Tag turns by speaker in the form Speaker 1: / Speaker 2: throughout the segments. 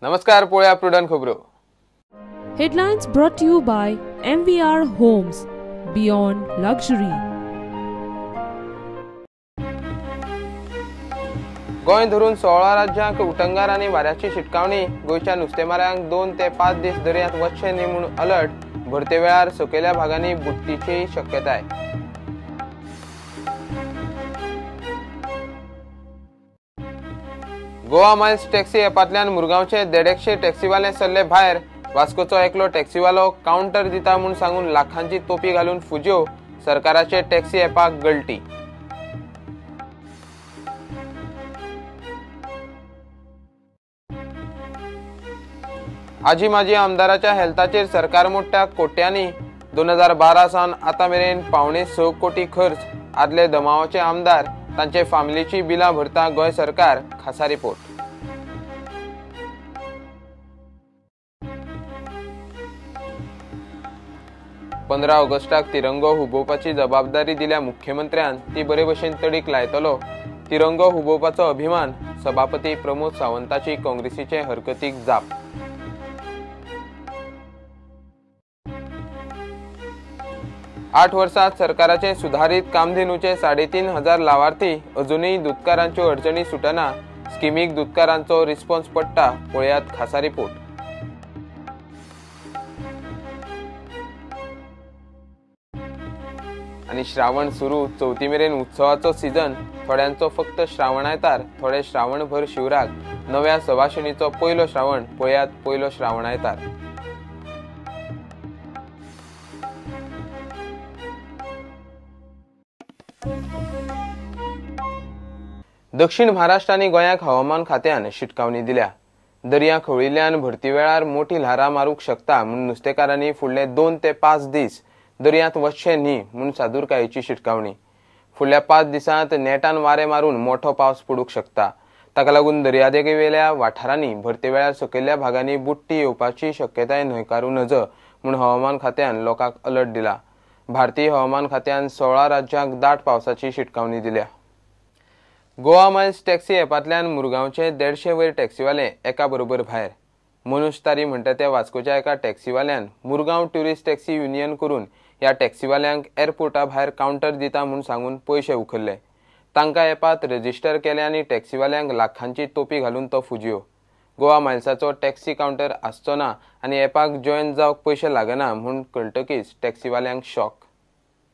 Speaker 1: नमस्कार, पोळ्या प्रुडंट खबरो.
Speaker 2: Headlines brought to you by MVR Homes, Beyond Luxury.
Speaker 1: Goa धरून 16 राज्यांक उटंगार आनी वाऱ्याची शिटकावणी. गोंयच्या नुस्तेमाऱ्यांक 2 ते 5 दीस दर्यांत वचचे न्ही म्हूण अलर्ट. भरते वेळार सकयल्या भागांनी बुडटीची शक्यताय. गोवा मायल्स टॅक्सी ॲपांतल्यान मुरगांवचे 150 टॅक्सीवाले सरले भायर. वास्कोचो एकलो टॅक्सीवालो काउंटर दिता म्हूण सांगून लाखांची तोपी घालून फुज्यो. सरकाराचे टॅक्सी ॲपाक गळटी. आजी माजी आमदाराच्या हेल्थाचेर सरकार मोडटा कोट्यांनी. 2012 सावन आतां मेरेन 5.6 कोटी खर्च. आदले दमावाचे आमदार तांचे फामिलीची बिलां भरता गोंय सरकार. खासा रिपोर्ट. पंदरा ऑगस्टाक तिरंगो हुबोवपाची जबाबदारी दिल्या मुख्यमंत्र्यान ती बरे भशेन तडीक लायतलो. तिरंगो हुबोवपाचो अभिमान. सभापती प्रमोद सावंताची काँग्रेसीचे हरकतीक जाप. आठ वर्षात सरकाराचे सुधारित कामधेनूचे 3,500 लावार्थी. अजूनही दुधकारांच्यो अडचणी सुटना. स्किमीक दुधकारांचो रिस्पॉन्स पडटा. पळयात खासा रिपोर्ट. आणि श्रावण सुरू. चवथी मेरेन उत्सवाचो सीझन. थोड्यांचो फक्त श्रावण आयतार, थोडे श्रावणभर शिवराक. नव्या सवाशिणीचो पयलो श्रावण. पळयात पयलो श्रावण आयतार. दक्षिण महाराष्ट्र आनी गोंयाक हवामान खात्यान शिटकावणी दिल्या. दर्या खवळिल्ल्यान भरती वेळार मोठी ल्हारां मारूंक शकता म्हूण नुस्तेकारांनी फुडले 2 ते 5 दीस दर्यांत वचचे न्ही म्हूण सादूरकायेची शिटकावणी. फुडल्या 5 दिसांत नेटान वारें मारून मोठो पावस पडूंक शकता. ताका लागून दर्यादेगेवेल्या वाठारांनी भरते वेळार सकयल्ल्या भागांनी बुडटी येवपाची शक्यताय न्हयकारूं नज म्हूण हवामान खात्यान लोकांक अलर्ट दिला. भारतीय हवामान खात्यान 16 राज्यांक दाट पावसाची शिटकावणी दिल्या. गोवा मायल्स टॅक्सी ॲपांतल्यान मुरगांवचे 150 वयर टॅक्सीवाले एका बरोबर भायर. मनोज तारी म्हणटा त्या वास्कोच्या एका टॅक्सीवाल्यान मुरगांव ट्युरिस्ट टॅक्सी युनियन करून ह्या टॅक्सीवाल्यांक एअरपोर्टा भायर काउंटर दिता म्हूण सांगून पयशे उखल्ले. तांकां ॲपांत रजिस्टर केले आनी टॅक्सीवाल्यांक लाखांची तोपी घालून तो फुजियो. गोवा मायल्साचो टॅक्सी काउंटर आसचो ना आनी ॲपाक जॉयन जावंक पयशे लागना म्हूण कळटकीच टॅक्सीवाल्यांक शॉक.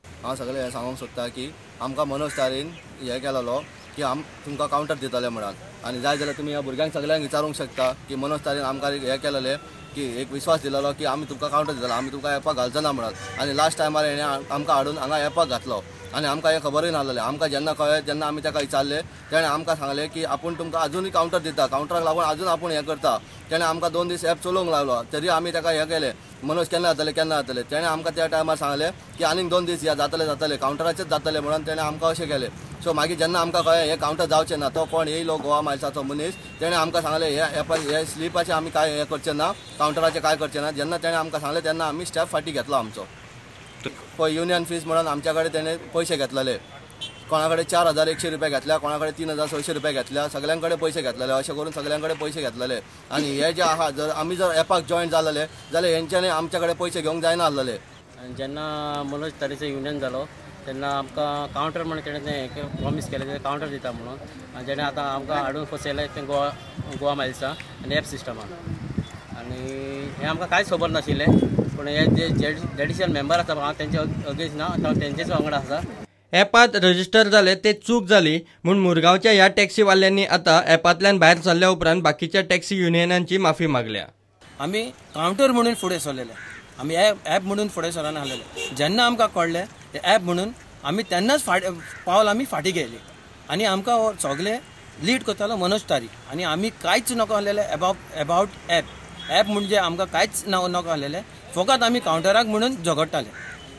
Speaker 3: हांव सगळे हे सांगूंक सोदता की आमकां मनोज तारीन हे केलेलो की तुमकां काउंटर दितले म्हणून. आनी जाय जाल्यार तुमी ह्या भुरग्यांक सगळ्यांक विचारूंक शकता की मनोज तारीन आमकां हे केलेले की एक विश्वास दिलेलो की आमी तुमकां काउंटर दितलो, आमी तुमकां ॲपाक घालचो ना म्हणून. आनी लास्ट टायमार हेणे आमकां हाडून हांगा ॲपाक घातलो आनी आमकां हे खबरूय नासलें. आमकां जेन्ना कळ्ळें जेन्ना आमी ताका विचारलें तेणें आमकां सांगलें की आपूण तुमकां आजुनूय काउंटर दिता, काउंटराक लागून आजून आपूण हें करता. तेणें आमकां 2 दीस ॲप चलोवंक लागलो तरी आमी ताका हें केलें मनोज केन्ना जातलें. तेणें आमकां त्या टायमार सांगलें की आनीक 2 दीस या जातले काउंटराचेच जातले म्हणून तेणें आमकां अशें केलें. सो मागीर जेन्ना आमकां कळ्ळें हें काउंटर जावचें ना, तो कोण येयलो गोवा मायल्साचो मनीस, तेणें आमकां सांगलें हे स्लिपाचें आमी काय हें करचें ना, काउंटराचें काय करचें ना. जेन्ना तेणें आमकां सांगलें तेन्ना आमी स्टॅप फाटी घेतलो आमचो. पळय युनियन फीज म्हणून आमच्या कडेन तेणें पयशे घेतलेले. कोणा कडेन 4,100 रुपया घेतल्या, कोणा कडेन 3,600 रुपया घेतल्या. सगळ्यां कडेन पयशे घेतलेले. अशें करून सगळ्यां कडेन पयशे घेतलेले. आनी हे जे आहा जर आमी जर ॲपाक जॉयन जालेले जाल्यार हेंच्यांनी आमच्या कडेन पयशे घेवंक जायना आसलेले.
Speaker 4: जेन्ना मनोज तारीचो युनियन जालो तेन्ना आमकां काउंटर म्हणून तेणें प्रॉमीस केलें ते काउंटर दिता म्हणून. आनी जेणें आतां आमकां हाडून फसयलें तें गोवा मायल्सा आनी ॲप सिस्टमान. आनी हें आमकां कांयच खबर नाशिल्लें. पूण हे जे जेडिशियल मेंबर आसा हांव तेंचे अगेन्स्ट ना, हांव तेंचेच वांगडा आसा.
Speaker 5: ॲपात रजिस्टर जाले ते चूक जाली म्हूण मुरगांवच्या ह्या टॅक्सीवाल्यांनी आतां ॲपांतल्यान भायर सरल्या उपरांत बाकीच्या टॅक्सी युनियनांची माफी मागल्या.
Speaker 6: आमी काउंटर म्हणून फुडें सरलेले, आमी ॲप म्हणून फुडें सरना आसलेले. जेन्ना आमकां कळ्ळें ते ॲप म्हणून आमी तेन्नाच पावल आमी फाटी गेली. आनी आमकां सगळे लीड करतालो मनोज तारी. आनी आमी कांयच नको आसलेले अबावट ॲप म्हणजे आमकां कांयच नको आसलेले. फकत आमी काउंटराक म्हणून झगडटाले.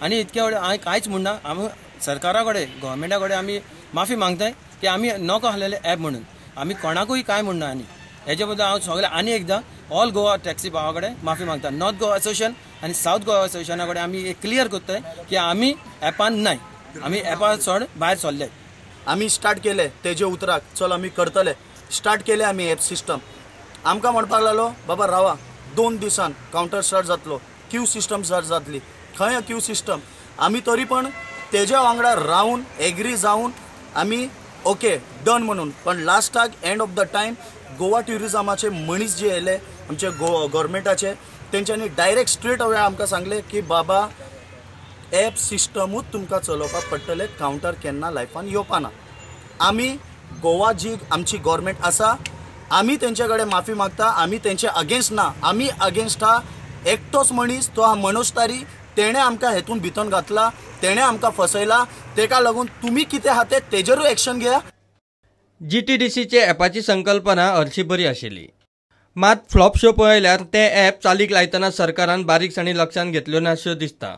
Speaker 6: आनी इतके वेळ हांवें कांयच म्हणना. आमी सरकारा कडेन गव्हर्मेंटा कडेन आमी माफी मागताय की आमी नको आसलेले ॲप म्हणून. आमी कोणाकूय कांय म्हणना. आनी हेजे बद्दल हांव सगळे आनी एकदां ऑल गोवा टॅक्सी भावा कडेन माफी मागता. नॉर्थ गोवा असोसिएशन आनी साऊथ गोवा असोसिएशना कडेन आमी क्लियर करताय की आमी ॲपान नाय, आमी ॲपा चड भायर सरले.
Speaker 7: आमी स्टार्ट केले तेजे उतराक चल आमी करतले. स्टार्ट केले आमी ॲप सिस्टम
Speaker 3: आमकां म्हणपाक लागलो बाबा रावा 2 दिसान कावंटर स्टार्ट जातलो, क्यू सिस्टम स्टार्ट जातली. खंय क्यू सिस्टम? आमी तरी पण तेज्या वांगडा रावन एग्री जावन आमी ओके डन म्हणून. पण लास्टाक end of the time Goa ट्युरिजमाचे मनीस जे येयले आमचे गव्हर्मेंटाचे, तेंच्यांनी डायरेक्ट स्ट्रेट अवे आमकां सांगले की बाबा एप सिस्टमूच तुमकां चलोवपाक पडटलें, कावंटर केन्ना लायफान येवपाना. आमी गोवा जी आमची गव्हर्मेंट आसा आमी तेंचे कडेन माफी मागता. आमी तेंचे अगेन्स्ट ना, आमी अगेन्स्ट हा एकटोच मनीस, तो हा मनोज तारी. तेणें आमकां हेतून भितन घातला, तेणें आमकां फसयला. तेका लागून तुमी कितें आहा ते तेजेरूय एक्शन घेया.
Speaker 5: GTDCचे ॲपाची संकल्पना हरशी बरी आशिल्ली, मात फ्लॉप शो पळयल्यार ते ॲप चालीक लायतना सरकारान बारीकसाणी लक्षांत घेतल्यो नाश्यो दिसता.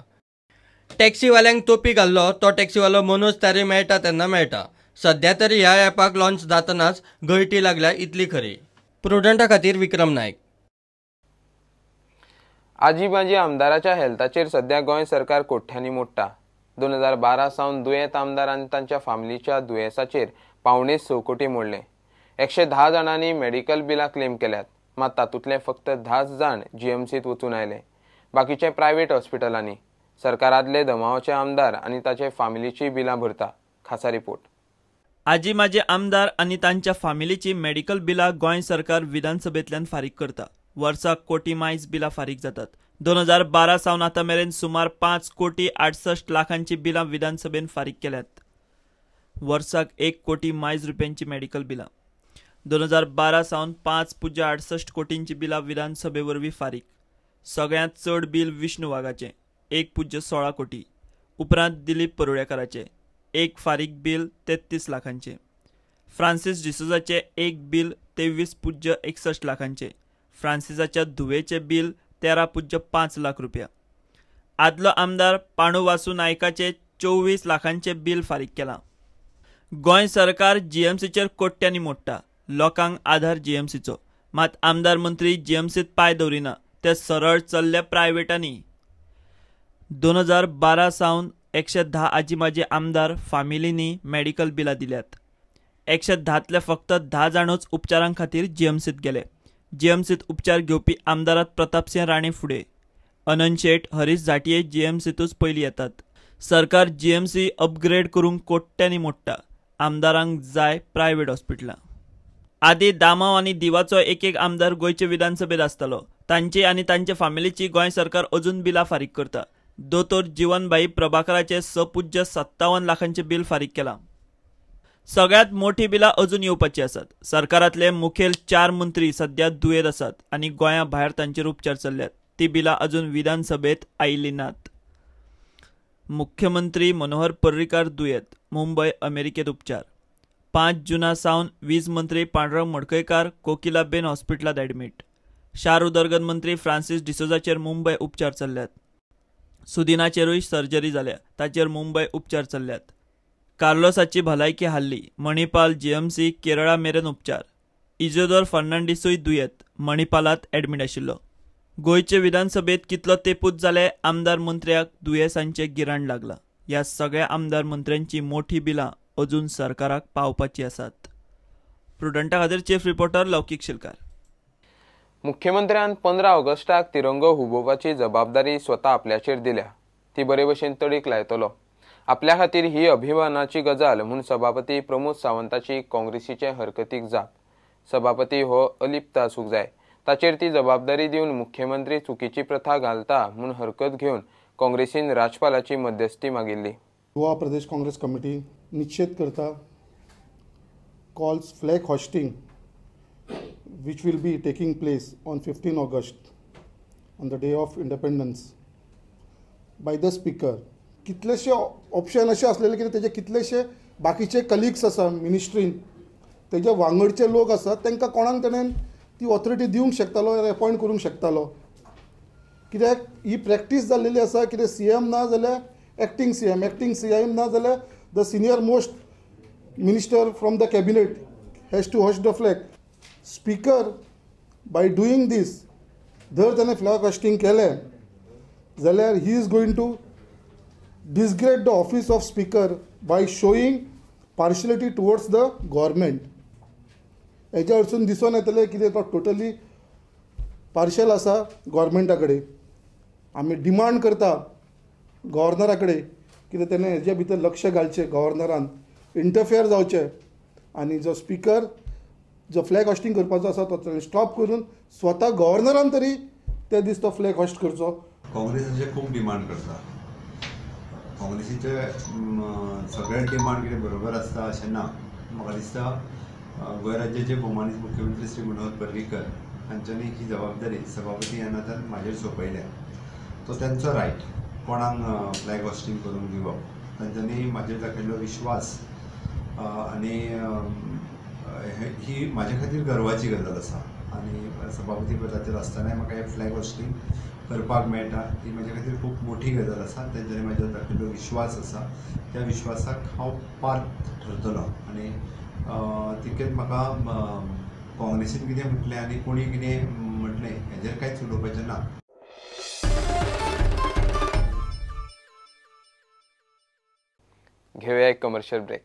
Speaker 5: टॅक्सीवाल्यांक तोपी घाल्लो तो टॅक्सीवालो मनोज तारी मेळटा तेन्ना मेळटा. सध्या तरी ह्या ॲपाक लॉन्च जातनाच गळटी लागल्या इतली खरी. प्रुडंटा खातीर विक्रम नायक.
Speaker 1: आजी माजी आमदाराच्या हेल्थाचेर सध्या गोंय सरकार कोठ्यांनी मोडटा. 2012 सावन दुयेंत आमदार आनी तांच्या फॅमिलीच्या दुयेंसाचेर 5.6 कोटी मोडले. 110 जाणांनी मेडिकल बिलां क्लेम केल्यात, मात तातूंतले फक्त 10 जाण GMCत वचून आयले, बाकीचे प्रायव्हेट हॉस्पिटलांनी. सरकार आदले धमावाचे आमदार आनी ताचे फॅमिलीची बिलां भरता. खासा रिपोर्ट.
Speaker 7: आजी माजी आमदार आनी तांच्या फॅमिलीची मेडिकल बिलां गोंय सरकार विधानसभेंतल्यान फारीक करता. वर्साक कोटी मायज बिलां फारीक जातात. 2012 सावन आतां मेरेन सुमार 5 कोटी 68 लाखांची बिलां विधानसभेन फारीक केल्यात. वर्साक 1 कोटी मायज रुपयांची मेडिकल बिलां. 2012 सावन 5.68 कोटींची बिलां विधानसभे वरवीं फारीक. सगळ्यांत चड बील विष्णू वाघाचें 1.16 कोटी. उपरांत दिलीप परुळेकाराचें 1 फारीक बील 33 लाखांचें. फ्रांसीस डिसोजाचें 1 बील 23.61 लाखांचें. फ्रांसिसाच्या धुवेचें बील 13.5 लाख रुपया. आदलो आमदार पाणू वासू नायकाचें 24 लाखांचें बील फारीक केलां. गोंय सरकार GMCचेर कोट्यांनी मोडटा. लोकांक आधार GMCचो, मात आमदार मंत्री GMCत पांय दवरिना, ते सरळ चल्ले प्रायव्हेटांनी. 2012 सावन 110 आजी माजी आमदार फामिलींनी मेडिकल बिलां दिल्यात. 110तले फक्त 10 जाणूच उपचारां खातीर GMCत गेले. GMCत उपचार घेवपी आमदारात प्रतापसिंह राणे फुडें. अनंत शेट, हरीश झांटये GMCतूच पयलीं येतात. सरकार GMC अपग्रेड करूंक कोट्यांनी मोडटा. आमदारांक जाय प्रायव्हेट हॉस्पिटलां. आदी दामाव आनी दिवाचो एक आमदार गोंयचे विधानसभेत आसतालो. तांची आनी तांचे फॅमिलीची गोंय सरकार अजून बिलां फारीक करता. दोतोर जीवनबाई प्रभाकराचे 6.57 लाखांचे बील फारीक केलां. सगळ्यात मोठी बिलां अजून येवपाची आसात. सरकारांतले मुखेल 4 मंत्री सध्या दुयेंत आसात आनी गोंया भायर तांचेर उपचार चल्ल्यात. ती बिलां अजून विधानसभेत आयिल्ली नात. मुख्यमंत्री मनोहर पर्रीकार दुयेंत, मुंबय अमेरिकेत उपचार. 5 जुना सावन वीज मंत्री पांडुरंग मडकयकार कोकिलाबेन हॉस्पिटलांत एडमीट. शार उदरगत मंत्री फ्रांसीस डिसोजाचेर मुंबय उपचार चल्ल्यात. सुदिनाचेरूय सर्जरी जाल्या, ताचेर मुंबय उपचार चल्ल्यात. कार्लोसाची भलायकी हाल्ली, मणिपाल GMC केरळा मेरेन उपचार. इजोदोर फर्नांडीसूय दुयेंत, मणिपालांत एडमीट आशिल्लो. गोंयचे विधानसभेत कितलो तेंपूत जाले आमदार मंत्र्याक दुयेंसांचें गिराण लागलां. ह्या सगळ्या आमदार मंत्र्यांची मोठी बिलां अजून सरकाराक पावपाची आसात. प्रुडंटा खातीर चीफ रिपोर्टर लौकीक शिलकार.
Speaker 1: मुख्यमंत्र्यान 15 ऑगस्टाक तिरंगो हुबोवपाची जबाबदारी स्वता आपल्याचेर दिल्या. ती बरे भशेन तडीक लायतलो. आपल्या खातीर ही अभिमानाची गजाल म्हूण सभापती प्रमोद सावंताची काँग्रेसीचे हरकतीक जाप. सभापती हो अलिप्त आसूंक जाय, ताचेर ती जबाबदारी दिवन मुख्यमंत्री चुकीची प्रथा घालता म्हूण हरकत घेवन काँग्रेसीन राज्यपालाची मध्यस्थी मागिल्ली.
Speaker 8: गोवा प्रदेश काँग्रेस कमिटी निश्चित करता calls flag hoisting which will be taking place on 15 August on the day of independence by the speaker. कितलेशे ऑप्शन असे असलेले की तेजे कितलेशे बाकीचे कलिग्स आसा मिनिस्ट्रीन, तेजे वांगडचे लोक आसात, तांकां कोणाक तेणें ती ऑथॉरिटी दिवंक शकतालो, अपॉयंट करूंक शकतालो. कित्याक ही प्रॅक्टीस जाल्लेली आसा, कितें CM ना जाल्यार एक्टींग CM ना जाल्यार the senior most minister from the cabinet has to host the flag. Speaker by doing this, जर त्याने फ्लॅग होस्टिंग केलें जाल्यार he is going to degrade the office of speaker by showing partiality towards the government. हेज्या वरसून दिसून येतलें कितें तो टोटली पार्शल आसा गव्हर्मेंटा कडेन. आमी डिमांड करता गव्हर्नरा कडेन कितें तेणें हेजे भितर लक्ष घालचें, गव्हर्नरान इंटरफियर जावचें आनी जो स्पिकर जो फ्लॅग हॉस्टिंग करपाचो आसा तो ताणें स्टॉप करून स्वता गव्हर्नरान तरी ते दीस तो फ्लॅग हॉस्ट करचो.
Speaker 9: काँग्रेसाचे खूब डिमांड करता. काँग्रेसीचे सगळे डिमांड कितें बरोबर आसता अशें ना. म्हाका दिसता गोंय राज्याचे भोवमानीत मुख्यमंत्री श्री मनोहर पर्रीकर हांच्यांनी ही जबाबदारी सभापती येनाथन म्हाजेर सोंपयल्या. तो तेंचो रायट कोणाक फ्लॅग हॉस्टिंग करून दिवप. तांच्यांनी म्हाजेर दाखयल्लो विश्वास आनी ही म्हाजे खातीर गर्वाची गजाल आसा. आनी सभापती पदाचेर आसतनाय म्हाका हें फ्लॅग हॉस्टिंग करपाक मेळटा ही म्हाजे खातीर खूब मोठी गजाल आसा. तेंच्यांनी म्हाजेर दाखयल्लो विश्वास आसा त्या विश्वासाक हांव पात्र ठरतलो. आनी तिकेत म्हाका काँग्रेसीन कितें म्हटलें आनी कोणी कितें म्हटलें हेजेर कांयच उलोवपाचें ना.
Speaker 1: घेऊया एक कमर्शियल ब्रेक.